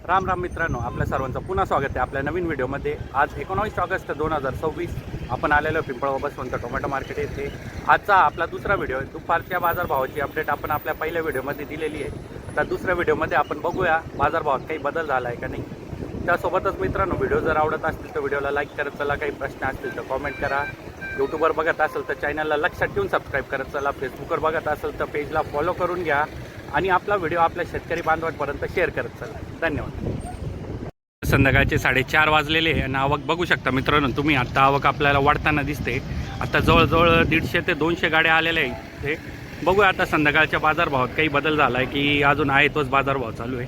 राम राम मित्रांनो, आपल्या सर्वांचं पुन्हा स्वागत आहे आपल्या नवीन व्हिडिओमध्ये। आज 19 ऑगस्ट 2026 आपण आलेलो पिंपळगाव बसवंत टोमॅटो मार्केट येथे। आजचा आपला दुसरा व्हिडिओ आहे। दुपारच्या बाजारभावाची अपडेट आपण आपल्या पहिल्या व्हिडिओमध्ये दिलेली आहे। आता दुसऱ्या व्हिडिओमध्ये आपण बघूया बाजारभावात काही बदल झाला आहे का नाही। त्यासोबतच मित्रांनो, व्हिडिओ जर आवडत असतील तर व्हिडिओला लाईक करत चला, काही प्रश्न असतील तर कॉमेंट करा। यूट्यूबवर बघत असेल तर चॅनलला लक्षात ठेवून सबस्क्राईब करत चला, फेसबुकवर बघत असेल तर पेजला फॉलो करून घ्या आणि आपला व्हिडिओ आपल्या शेतकरी बांधवांपर्यंत शेअर करत चला। धन्यवाद। संध्याकाळचे 4:30 वाजलेले आणि आवक बघू शकता मित्रांनो तुम्ही। आता आवक आपल्याला वाढताना दिसते। आता जवळजवळ 150 ते 200 गाड्या आलेल्या आहेत ते बघूया। आता संध्याकाळच्या बाजारभावात काही बदल झाला आहे की अजून आहे तोच बाजारभाव चालू आहे।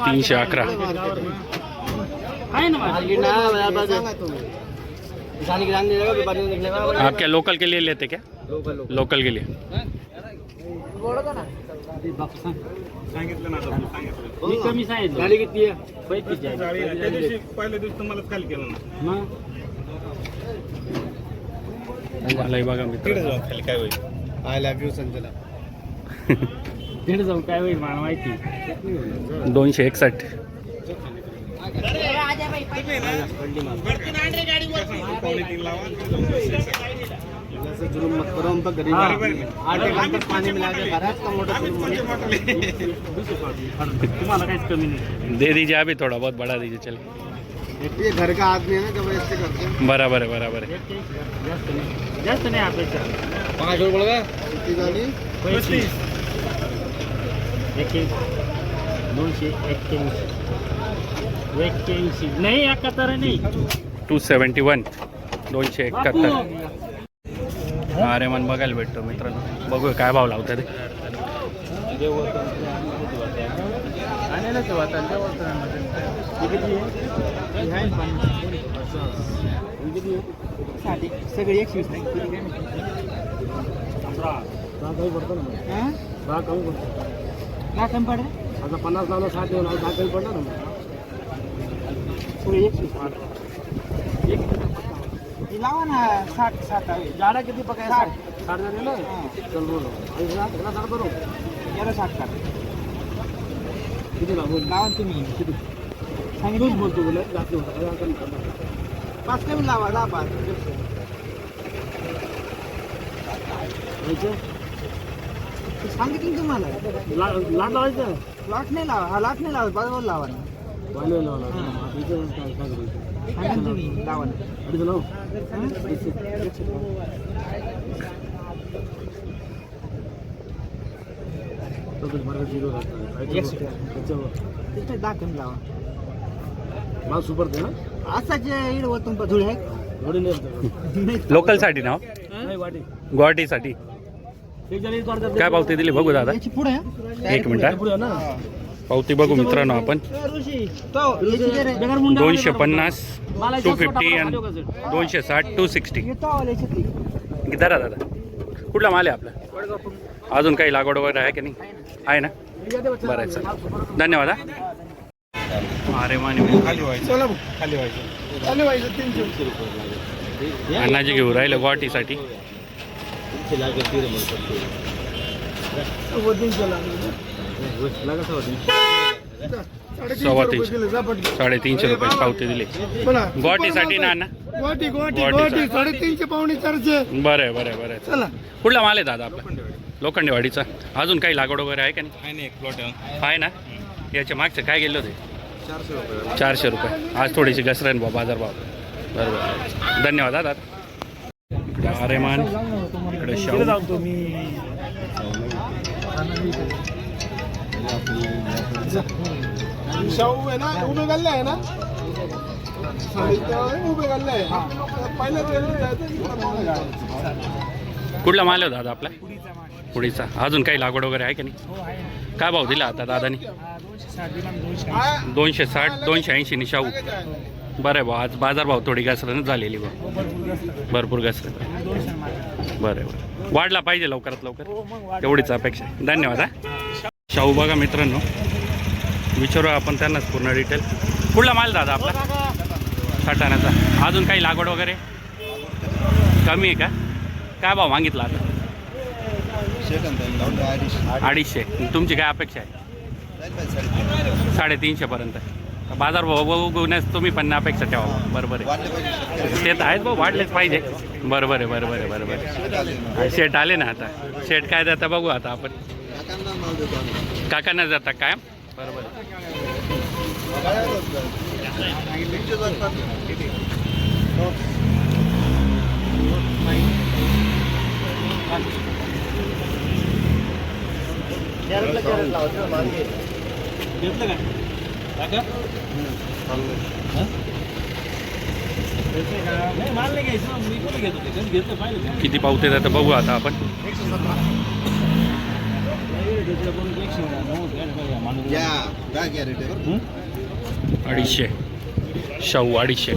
311 आप क्या लोकल के लिए लेते क्या? लोकल के लिए कमी सांगितलं गाडी किती आहे? 35 आहे। पहिल्या दिवशी तुम्हालाच खाली केलं ना मलाही बघा मित्र खाली काय होईल। I love you Sanjana. तिकडे जाऊन काय होईल मला माहिती। 261 जुलूम मत करो हम तो गरीब आटे का पानी मिला के भरा का मोटा तुम्हाला काहीच कमी नाही। दे दीजिए, अभी थोड़ा बहुत बढ़ा दीजिए चलिए। ये घर का आदमी है ना, जब ऐसे करते हैं। बराबर है बराबर है। जास्त नाही अपेक्षा। 5 बोल गया किती झाली? 35 281 नाही 71 नाही 271 271 अरे मन बघायला भेटतो मित्रांनो। बघू काय भाव लावतात ते। सगळी 120 नाही कमी पडे। आता 50 लावला 60 येऊन 10 कमी पडला ना। सगळी 120 लावा ना 60 जाडा किती पकाय? 60 झाले ना। चल बोलो ऐसा 60 करो याला 60 कर किती लावा तुम्ही? किती सांगितलं बोलतो बोले जास्त होतं 5 कमी लावा 10 5 सांगितलं तुम्हाला। लाट लावायचं? लाट नाही लावा, हा लाट नाही लावा, बरोबर लावा ना। वाले लावा काय तुम्ही लावा ना। अरे लाव तो बरोबर 0 राहतो। 10 कमी लावा। माल सुपर दे ना असाच इड वतून धुळे आहे थोडी नाही लोकल साठी ना नाही वाटी गुवाहाटीसाठी काय पावती दिली बघू दादा। याची पुढे 1 मिनिट पुढे ना पावती बघू मित्रांनो आपण। 250 250 आणि 260 260 धरा दादा। कुठला माल आहे आपला? अजून काही लागवड वगैरे आहे की नाही? आहे ना, बरं आहे सर धन्यवाद। अरे माने खाली व्हायचं खाली व्हायचं खाली व्हायचं 300 रुपये अण्णाजी घेऊन राहिलं गुवाहाटीसाठी। 350 रुपये पावती दिली गुवाहाटीसाठी ना अण्णा। गुवाहाटी 350 पावणे 400। बरं आहे बरं आहे बरं आहे। चला कुठला माल आहे दादा आपला? लोखंडेवाडीचा। अजून काही लागवड वगैरे आहे का नाही? एक प्लॉट आहे ना। याच्या मागचे काय गेले होते? 400 रुपये 400 रुपये। आज थोडीशी घसरण भाव बाजारभाव। बरोबर धन्यवाद दादा। इकडे आरेमान, इकडे शाहू शाहू आहे ना, उभे गल्ले आहे ना, उभे गल्ले आहे पहिल्या कुठला माल आहे दादा आपला? पुढीचा। अजून काही लागवड वगैरे आहे की नाही? काय भाव दिला आता दादानी? 260 280 नि शाहू। बरं आहे भाऊ, आज बाजारभाव थोडी घसरण झालेली भाऊ, भरपूर घसरण। बरं बरं वाढला पाहिजे लवकरात लवकर, तेवढीच अपेक्षा। धन्यवाद। शाहू बघा मित्रांनो, विचारू आपण त्यांनाच पूर्ण डिटेल। कुठला माल दादा आपला? सटाण्याचा। अजून काही लागवड वगैरे कमी आहे का? काय भाव मागितला आता? 250. तुमची काय अपेक्षा आहे? 350 पर्यंत. बाजार भाव बघण्यास तुम्ही पण अपेक्षा ठेवा. बरोबर आहे, ते तर आहेच भाऊ, वाढलेच पाहिजे. बरोबर आहे, बरोबर आहे, बरोबर आहे. शेट आले ना आता, शेट काय जाता बघू आता आपण. काकांना जाता काय? बरोबर आहे. किती पावते आता बघू आता आपण. 250. शाहू 250.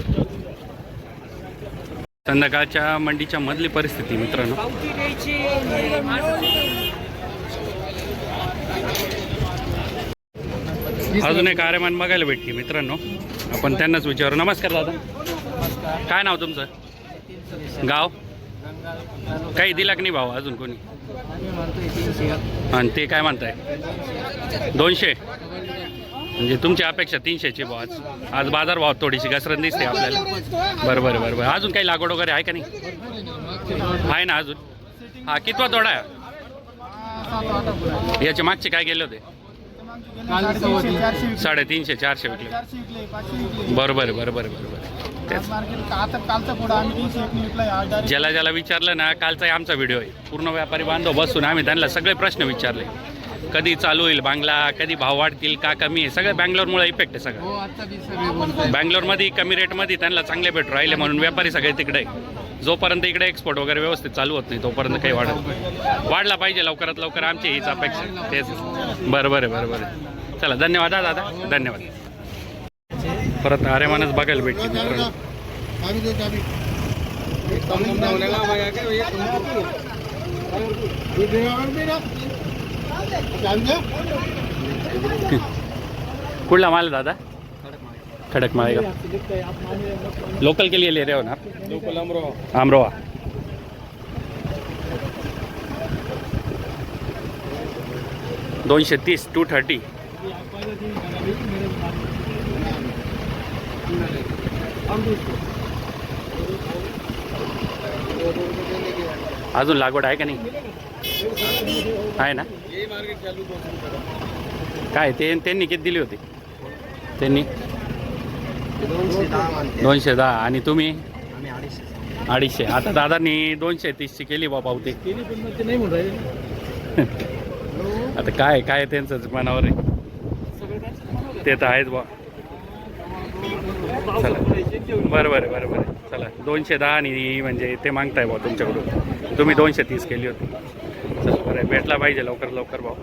संध्याकाळच्या मंडीच्या मधली परिस्थिती मित्रांनो. अजून एक आरेमान बघायला भेटते मित्रांनो, आपण त्यांनाच विचारू. नमस्कार दादा, काय नाव तुमचं? गाव? काही दिला की नाही भाऊ अजून कोणी? आणि ते काय म्हणताय? 200. म्हणजे तुमची अपेक्षा 300ची भाव. आज बाजार भाव थोडीशी घसरण दिसते आपल्याला. बरोबर आहे, बरोबर. अजून काही लागवड वगैरे आहे का नाही? आहे ना अजून. हा, कितवा तोडा आहे? याचे मागचे काय गेले होते? 350, 400 विकले. बरोबर आहे, बरोबर आहे, बरोबर आहे. ज्याला ज्याला विचारलं ना, कालचा आमचा व्हिडिओ आहे. पूर्ण व्यापारी बांधव बसून आम्ही त्यांना सगळे प्रश्न विचारले. कधी चालू होईल बांगला, कधी भाव वाढतील का कमी आहे, सगळं बँगलोरमुळे इफेक्ट आहे सगळं. बँगलोरमध्ये कमी रेटमध्ये त्यांना चांगले भेटू राहिले म्हणून व्यापारी सगळे तिकडे. जोपर्यंत इकडे एक्सपोर्ट वगैरे व्यवस्थित चालू होत नाही तोपर्यंत काही वाढला पाहिजे लवकरात लवकर, आमची हीच अपेक्षा. तेच बरोबर आहे, बरोबर आहे. चला, धन्यवाद दादा, धन्यवाद. परत आरेमानच बघायला भेटते मित्रांनो. कुठला माल दादा? खडक माळेगाव. लोकल के लिए ले रहे हो ना? लोकल अमरोहा. 230, 230. अजून लागवड आहे का नाही? आहे ना. काय त्यांनी किती दिली होती? त्यांनी 210 आणि तुम्ही 250. आता दादांनी 230ची केली बा पावती. आता काय काय त्यांचंच मनावर आहे, ते तर आहेच बा. चला, बरोबर आहे, बरोबर आहे. चला, 210 आणि म्हणजे ते मागताय बा तुमच्याकडून. तुम्ही 230 केली होती. चला, बरं, भेटला पाहिजे लवकर लवकर भाऊ.